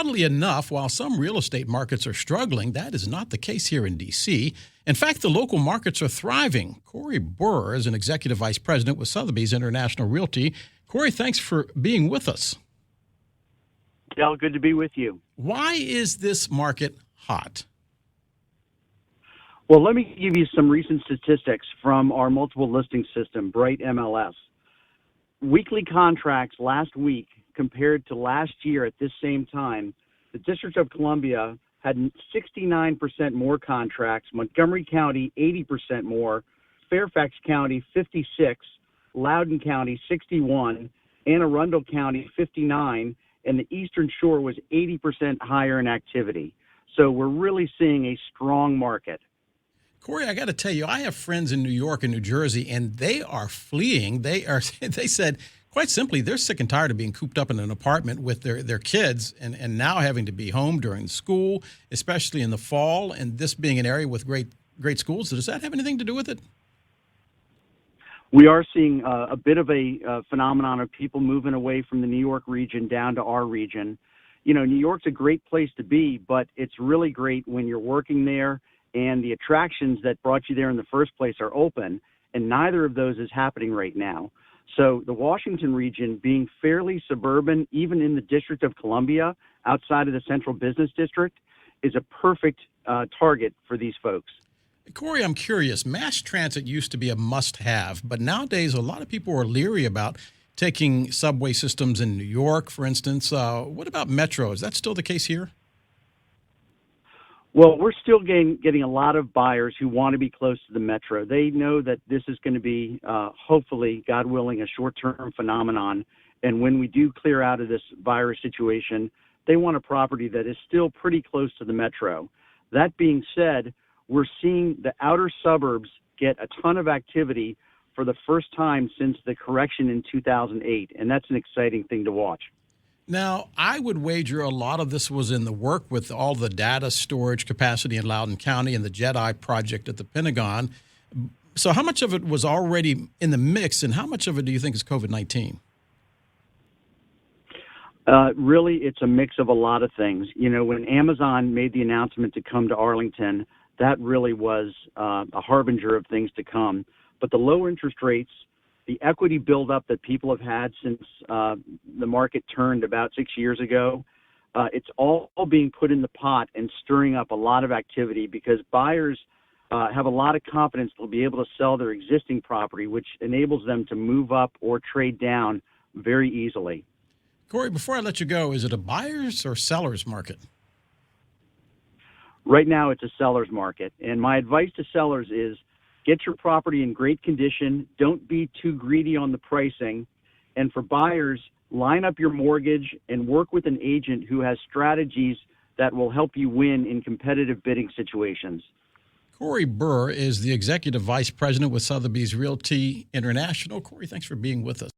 oddly enough, while some real estate markets are struggling, that is not the case here in D.C. In fact, the local markets are thriving. Corey Burr is an executive vice president with Sotheby's International Realty. Corey, thanks for being with us. Del, good to be with you. Why is this market hot? Well, let me give you some recent statistics from our multiple listing system, Bright MLS. Weekly contracts last week compared to last year at this same time, the District of Columbia had 69% more contracts, Montgomery County 80% more, Fairfax County 56, Loudoun County 61, Anne Arundel County 59, and the Eastern Shore was 80% higher in activity. So we're really seeing a strong market. Corey, I got to tell you, I have friends in New York and New Jersey, and they are fleeing. They said, quite simply, they're sick and tired of being cooped up in an apartment with their kids and now having to be home during school, especially in the fall, and this being an area with great schools. Does that have anything to do with it? We are seeing a bit of a phenomenon of people moving away from the New York region down to our region. You know, New York's a great place to be, but it's really great when you're working there and the attractions that brought you there in the first place are open, and neither of those is happening right now. So the Washington region, being fairly suburban, even in the District of Columbia, outside of the Central Business District, is a perfect target for these folks. Corey, I'm curious. Mass transit used to be a must-have, but nowadays a lot of people are leery about taking subway systems in New York, for instance. What about Metro? Is that still the case here? Well, we're still getting a lot of buyers who want to be close to the Metro. They know that this is going to be, hopefully, God willing, a short-term phenomenon. And when we do clear out of this virus situation, they want a property that is still pretty close to the Metro. That being said, we're seeing the outer suburbs get a ton of activity for the first time since the correction in 2008, and that's an exciting thing to watch. Now, I would wager a lot of this was in the work with all the data storage capacity in Loudoun County and the JEDI project at the Pentagon. So how much of it was already in the mix, and how much of it do you think is COVID-19? Really, it's a mix of a lot of things. You know, when Amazon made the announcement to come to Arlington, that really was a harbinger of things to come. But the low interest rates, the equity buildup that people have had since the market turned about 6 years ago, it's all being put in the pot and stirring up a lot of activity because buyers have a lot of confidence they'll be able to sell their existing property, which enables them to move up or trade down very easily. Corey, before I let you go, is it a buyer's or seller's market? Right now, it's a seller's market. And my advice to sellers is get your property in great condition. Don't be too greedy on the pricing. And for buyers, line up your mortgage and work with an agent who has strategies that will help you win in competitive bidding situations. Corey Burr is the executive vice president with Sotheby's Realty International. Corey, thanks for being with us.